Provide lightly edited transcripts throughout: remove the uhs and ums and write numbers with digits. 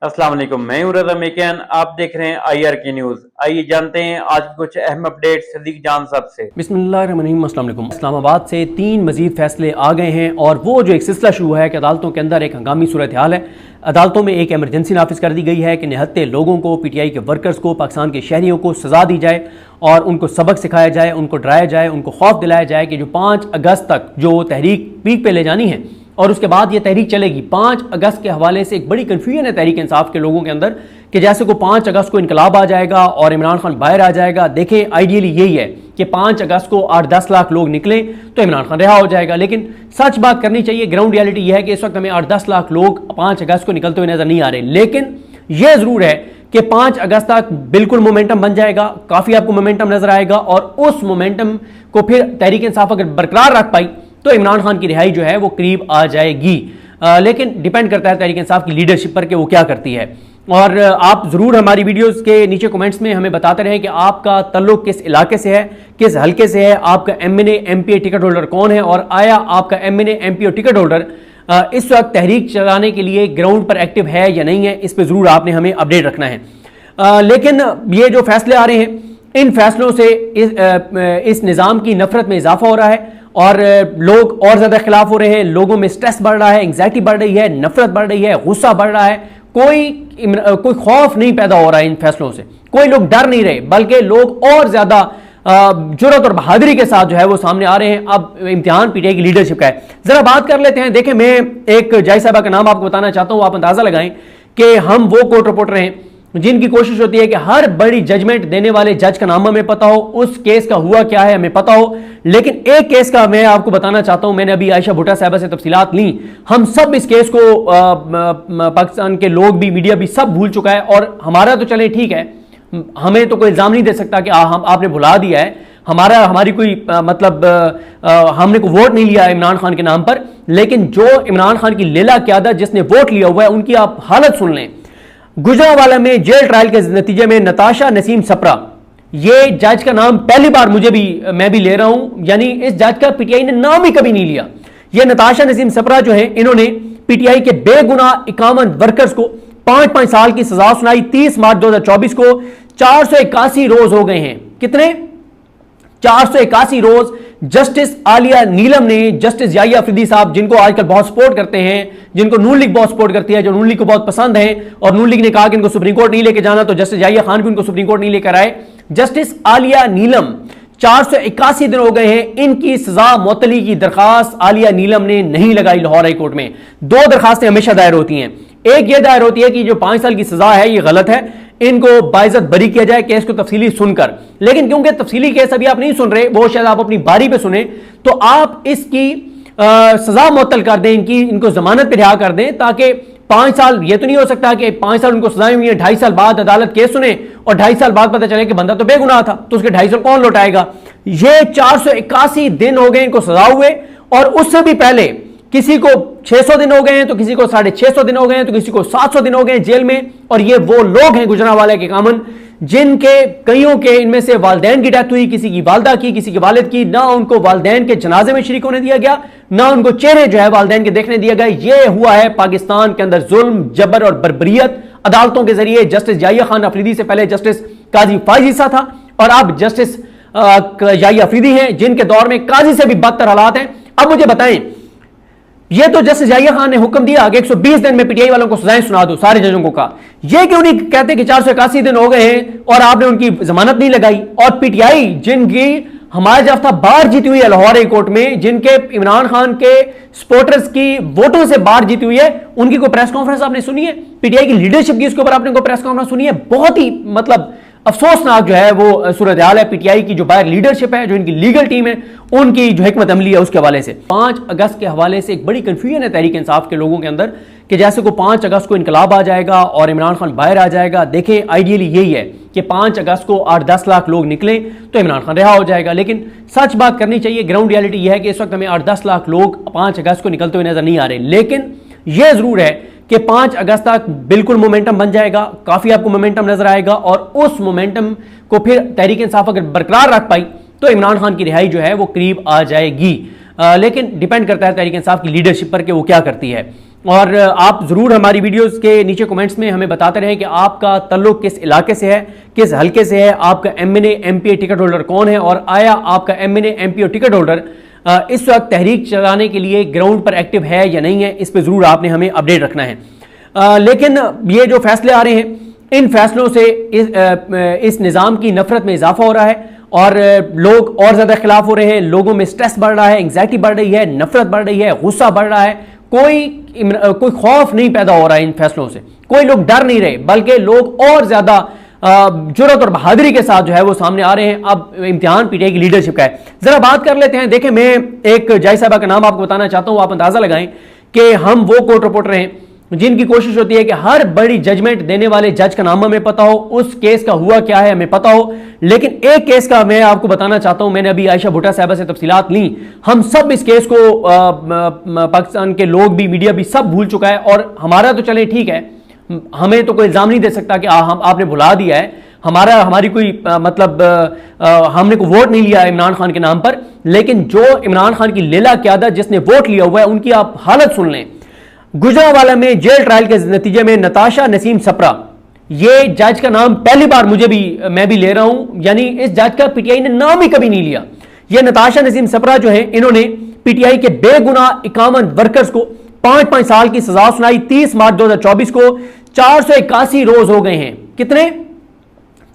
अस्सलाम वालेकुम, मैं हूं रज़ा मेकियान। आप देख रहे हैं IR की न्यूज़। आइए जानते हैं आज की कुछ अहम अपडेट सदीक जान साहब से। बिस्मिल्लाहिर्रहमानिर्रहीम। अस्सलाम वालेकुम। इस्लामाबाद से 3 मजीद फैसले आ गए हैं और वो जो एक सिलसिला शुरू है कि अदालतों के अंदर एक हंगामी सूरत हाल है। अदालतों में एक एमरजेंसी नाफिज कर दी गई है कि निहत्ते लोगों को, PTI के वर्कर्स को, पाकिस्तान के शहरियों को सज़ा दी जाए और उनको सबक सिखाया जाए, उनको डराया जाए, उनको खौफ दिलाया जाए कि जो 5 अगस्त तक जो तहरीक पीक पे ले जानी है और उसके बाद ये तहरीक चलेगी। 5 अगस्त के हवाले से एक बड़ी कन्फ्यूजन है तहरीक इंसाफ के लोगों के अंदर कि जैसे को 5 अगस्त को इनकलाब आ जाएगा और इमरान खान बाहर आ जाएगा। देखें, आइडियली यही है कि 5 अगस्त को 8-10 लाख लोग निकलें तो इमरान खान रिहा हो जाएगा, लेकिन सच बात करनी चाहिए। ग्राउंड रियलिटी यह है कि इस वक्त हमें 8-10 लाख लोग 5 अगस्त को निकलते हुए नजर नहीं आ रहे, लेकिन यह जरूर है कि 5 अगस्त तक बिल्कुल मोमेंटम बन जाएगा, काफी आपको मोमेंटम नजर आएगा और उस मोमेंटम को फिर तहरीक इंसाफ अगर बरकरार रख पाई तो इमरान खान की रिहाई जो है वो करीब आ जाएगी। लेकिन डिपेंड करता है तहरीक इंसाफ की लीडरशिप पर कि वो क्या करती है। और आप जरूर हमारी वीडियोस के नीचे कमेंट्स में हमें बताते रहें कि आपका तल्लुक किस इलाके से है, किस हल्के से है, आपका MNA MPA टिकट होल्डर कौन है और आया आपका MNA MPO टिकट होल्डर इस वक्त तहरीक चलाने के लिए ग्राउंड पर एक्टिव है या नहीं है। इस पर जरूर आपने हमें अपडेट रखना है। लेकिन ये जो फैसले आ रहे हैं, इन फैसलों से इस निज़ाम की नफरत में इजाफा हो रहा है और लोग और ज्यादा खिलाफ हो रहे हैं। लोगों में स्ट्रेस बढ़ रहा है, एंग्जाइटी बढ़ रही है, नफरत बढ़ रही है, गुस्सा बढ़ रहा है। कोई खौफ नहीं पैदा हो रहा है इन फैसलों से, कोई लोग डर नहीं रहे, बल्कि लोग और ज्यादा जुर्रत और बहादुरी के साथ जो है वो सामने आ रहे हैं। अब इम्तिहान PTI की लीडरशिप का है। जरा बात कर लेते हैं। देखें, मैं एक जज साहबा का नाम आपको बताना चाहता हूं, आप अंदाजा लगाएं कि हम वो कोर्ट रिपोर्टर हैं जिनकी कोशिश होती है कि हर बड़ी जजमेंट देने वाले जज का नाम हमें पता हो, उस केस का हुआ क्या है हमें पता हो। लेकिन एक केस का मैं आपको बताना चाहता हूं, मैंने अभी आयशा भुट्टा साहबा से तफसीलात ली। हम सब इस केस को पाकिस्तान के लोग भी, मीडिया भी सब भूल चुका है और हमारा तो चले ठीक है, हमें तो कोई इल्जाम नहीं दे सकता कि आपने भुला दिया है। हमारी कोई हमने कोई वोट नहीं लिया इमरान खान के नाम पर, लेकिन जो इमरान खान की लेला क्यादत जिसने वोट लिया हुआ है उनकी आप हालत सुन लें। गुजरांवाला में जेल ट्रायल के नतीजे में नताशा नसीम सप्रा, ये जज का नाम पहली बार मैं भी ले रहा हूं, यानी इस जज का PTI ने नाम ही कभी नहीं लिया। ये नताशा नसीम सप्रा जो है, इन्होंने PTI के बेगुनाह 51 वर्कर्स को 5-5 साल की सजा सुनाई। 30 मार्च 2024 को 481 रोज हो गए हैं। कितने? 481 रोज। जस्टिस आलिया नीलम ने जस्टिस याहिया अफरीदी साहब, जिनको आजकल बहुत सपोर्ट करते हैं, जिनको नून लीग बहुत सपोर्ट करती है, जो नून लीग को बहुत पसंद है और नून लीग ने कहा कि इनको सुप्रीम कोर्ट नहीं लेके जाना, तो जस्टिस याहिया खान भी उनको सुप्रीम कोर्ट नहीं लेकर आए। जस्टिस आलिया नीलम, 481 दिन हो गए हैं, इनकी सजा मुअत्तली की दरखास्त आलिया नीलम ने नहीं लगाई लाहौर हाई कोर्ट में। 2 दरखास्तें हमेशा दायर होती हैं। एक ये दायर होती है कि जो 5 साल की सजा है ये गलत है, इनको बाइज्जत बरी किया जाए केस को तफसीली सुनकर। लेकिन क्योंकि तफसीली केस अभी आप नहीं सुन रहे, वो शायद आप अपनी बारी पे सुने, तो आप इसकी सजा मुअत्तल कर दें, इनको जमानत पे रिहा कर दें, ताकि 5 साल, ये तो नहीं हो सकता कि 5 साल उनको सजाएं हुई है, 2.5 साल बाद अदालत केस सुने और 2.5 साल बाद पता चले कि बंदा तो बेगुनाह था, तो उसके 2.5 साल कौन लौटाएगा। ये 481 दिन हो गए इनको सजा हुए और उससे भी पहले किसी को 600 दिन हो गए हैं, तो किसी को 650 दिन हो गए हैं, तो किसी को 700 दिन हो गए हैं जेल में। और ये वो लोग हैं गुजरांवाला के कामन, जिनके कईयों के इनमें से वालदैन की डेथ हुई, किसी की वालदा की, किसी के वालिद की, ना उनको वालदैन के जनाजे में शरीक होने दिया गया, ना उनको चेहरे जो है वालदैन के देखने दिया गया। ये हुआ है पाकिस्तान के अंदर जुल्म, जबर और बर्बरियत अदालतों के जरिए। जस्टिस याहिया खान अफरीदी से पहले जस्टिस काजी फाइज ईसा था और अब जस्टिस याहिया अफरीदी हैं, जिनके दौर में काजी से भी बदतर हालात हैं। अब मुझे बताएं, ये तो जस्टिस याहिया खान ने हुक्म दिया कि 120 दिन में PTI वालों को सजाएं सुना दो, सारे जजों को कहा। ये क्यों नहीं कहते कि 481 दिन हो गए हैं और आपने उनकी जमानत नहीं लगाई। और PTI जिनकी हमारे जाफ्ता बार जीती हुई है लाहौर हाई कोर्ट में, जिनके इमरान खान के सपोर्टर्स की वोटों से बार जीती हुई है, उनकी कोई प्रेस कॉन्फ्रेंस आपने सुनी है? PTI की लीडरशिप की इसके ऊपर आपने कोई प्रेस कॉन्फ्रेंस सुनी है? बहुत ही अफसोसनाक जो है वो सूरत हाल है। PTI की जो बाहर लीडरशिप है, जो इनकी लीगल टीम है, उनकी जो हिकमत अमली है, उसके हवाले से 5 अगस्त के हवाले से एक बड़ी कंफ्यूजन है तहरीक इंसाफ के लोगों के अंदर कि जैसे को 5 अगस्त को इनकलाब आ जाएगा और इमरान खान बाहर आ जाएगा। देखें, आइडियली यही है कि 5 अगस्त को 8-10 लाख लोग निकलें तो इमरान खान रिहा हो जाएगा, लेकिन सच बात करनी चाहिए। ग्राउंड रियलिटी यह है कि इस वक्त हमें 8-10 लाख लोग 5 अगस्त को निकलते हुए नजर नहीं आ रहे, लेकिन यह जरूर है कि 5 अगस्त तक बिल्कुल मोमेंटम बन जाएगा, काफी आपको मोमेंटम नजर आएगा और उस मोमेंटम को फिर तहरीक इंसाफ अगर बरकरार रख पाई तो इमरान खान की रिहाई जो है वो करीब आ जाएगी। लेकिन डिपेंड करता है तहरीक इंसाफ की लीडरशिप पर कि वो क्या करती है। और आप ज़रूर हमारी वीडियोस के नीचे कमेंट्स में हमें बताते रहें कि आपका ताल्लुक किस इलाके से है, किस हलके से है, आपका MNA MPA टिकट होल्डर कौन है और आया आपका MNA MPA टिकट होल्डर इस वक्त तहरीक चलाने के लिए ग्राउंड पर एक्टिव है या नहीं है। इस पर ज़रूर आपने हमें अपडेट रखना है। लेकिन ये जो फैसले आ रहे हैं, इन फैसलों से इस निज़ाम की नफरत में इजाफा हो रहा है और लोग और ज़्यादा खिलाफ हो रहे हैं। लोगों में स्ट्रेस बढ़ रहा है, एंग्जाइटी बढ़ रही है, नफरत बढ़ रही है, गुस्सा बढ़ रहा है। कोई खौफ नहीं पैदा हो रहा है इन फैसलों से, कोई लोग डर नहीं रहे, बल्कि लोग और ज्यादा जुर्रत और बहादुरी के साथ जो है वो सामने आ रहे हैं। अब इम्तिहान पीटीआई की लीडरशिप का है। जरा बात कर लेते हैं। देखें, मैं एक जाय साहबा का नाम आपको बताना चाहता हूं, आप अंदाजा लगाएं कि हम वो कोर्ट रिपोर्टर हैं जिनकी कोशिश होती है कि हर बड़ी जजमेंट देने वाले जज का नाम हमें पता हो, उस केस का हुआ क्या है हमें पता हो। लेकिन एक केस का मैं आपको बताना चाहता हूं, मैंने अभी आयशा भुट्टा साहबा से तफसीलात ली। हम सब इस केस को पाकिस्तान के लोग भी, मीडिया भी सब भूल चुका है। और हमारा तो चले ठीक है, हमें तो कोई इल्जाम नहीं दे सकता कि आपने भुला दिया है, हमारी कोई हमने को वोट नहीं लिया इमरान खान के नाम पर। लेकिन जो इमरान खान की लीला क्यादत जिसने वोट लिया हुआ है, उनकी आप हालत सुन लें। गुजरांवाला में जेल ट्रायल के नतीजे में नताशा नसीम सप्रा, ये जज का नाम पहली बार मैं भी ले रहा हूं, यानी इस जज का पीटीआई ने नाम ही कभी नहीं लिया। ये नताशा नसीम सप्रा जो है, इन्होंने पीटीआई के बेगुनाह 51 वर्कर्स को 5-5 साल की सजा सुनाई। 30 मार्च 2024 को 481 रोज हो गए हैं। कितने?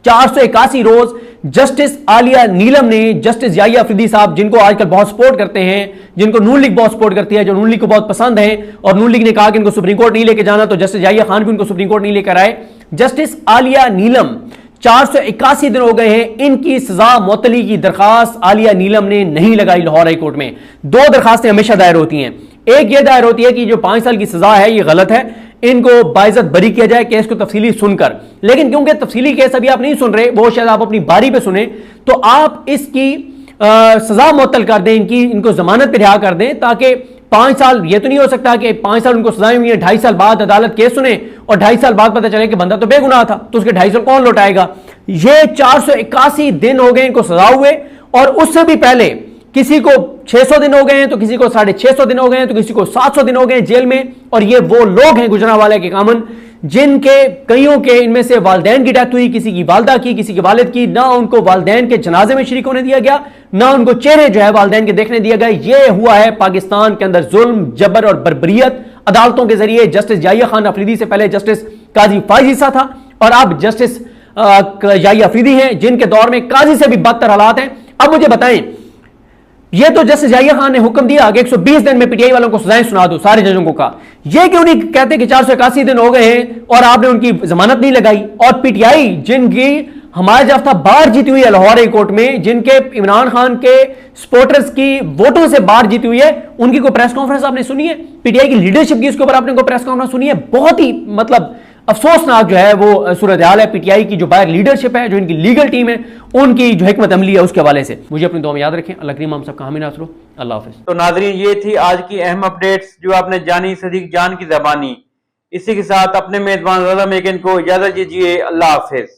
481 रोज। जस्टिस आलिया नीलम ने जस्टिस याहिया अफरीदी साहब, जिनको आजकल बहुत सपोर्ट करते हैं, जिनको नून लीग बहुत सपोर्ट करती है, जो नून लीग को बहुत पसंद है, और नून लीग ने कहा कि इनको सुप्रीम कोर्ट नहीं लेके जाना, तो जस्टिस याहिया खान भी उनको सुप्रीम कोर्ट नहीं लेकर आए। जस्टिस आलिया नीलम, 481 दिन हो गए हैं, इनकी सजा मुअत्तली की दरखास्त आलिया नीलम ने नहीं लगाई लाहौर हाई कोर्ट में। 2 दरखास्तें हमेशा दायर होती हैं। एक ये दायर होती है कि जो 5 साल की सजा है ये गलत है, इनको बाइज्जत बरी किया जाए, केस को तफसीली सुनकर। लेकिन क्योंकि तफसीली केस अभी आप नहीं सुन रहे, वो शायद आप अपनी बारी पे सुने, तो आप इसकी सजा मुअत्तल कर दें, इनको जमानत पे रिहा कर दें, ताकि 5 साल, ये तो नहीं हो सकता कि 5 साल उनको सजाएं हुई है, 2.5 साल बाद अदालत केस सुने और 2.5 साल बाद पता चले कि बंदा तो बेगुनाह था, तो उसके 2.5 साल कौन लौटाएगा। ये 481 दिन हो गए इनको सजा हुए, और उससे भी पहले किसी को 600 दिन हो गए हैं, तो किसी को 650 दिन हो गए हैं, तो किसी को 700 दिन हो गए हैं जेल में। और ये वो लोग हैं गुजरांवाला के कामन, जिनके कईयों के इनमें से वालदैन की डेथ हुई, किसी की वालदा की, किसी के वालिद की। ना उनको वालदैन के जनाजे में शरीक होने दिया गया, ना उनको चेहरे जो है वालदैन के देखने दिया गया। ये हुआ है पाकिस्तान के अंदर जुल्म, जबर और बर्बरियत अदालतों के जरिए। जस्टिस याहिया खान अफरीदी से पहले जस्टिस काजी फाइज ईसा था, और अब जस्टिस याहिया अफरीदी हैं, जिनके दौर में काजी से भी बदतर हालात हैं। अब मुझे बताएं, ये तो जस्टिस याहिया खान ने हुक्म दिया कि 120 दिन में पीटीआई वालों को सजाएं सुना दो, सारे जजों को कहा। ये क्यों नहीं कहते कि 481 दिन हो गए हैं और आपने उनकी जमानत नहीं लगाई। और पीटीआई, जिनकी हमारे जाफ्ता बार जीती हुई है लाहौर हाई कोर्ट में, जिनके इमरान खान के सपोर्टर्स की वोटों से बार जीती हुई है, उनकी कोई प्रेस कॉन्फ्रेंस आपने सुनी है? पीटीआई की लीडरशिप की उसके ऊपर आपने कोई प्रेस कॉन्फ्रेंस सुनी है? बहुत ही अफसोसनाक जो है वो सूरत हाल है। पीटीआई की जो बाहर लीडरशिप है, जो इनकी लीगल टीम है, उनकी जो हिकमत अमली है, उसके हवाले से मुझे अपनी दुआ में याद रखें। अल्लाह करीम हम सबका हामी नासर हो। अल्लाह हाफिज। तो नाजरीन, ये थी आज की अहम अपडेट्स जो आपने जानी सदीक जान की ज़बानी। इसी के साथ अपने मेजबान रज़ा मेकिन को इजाजत दीजिए। अल्लाह हाफिज।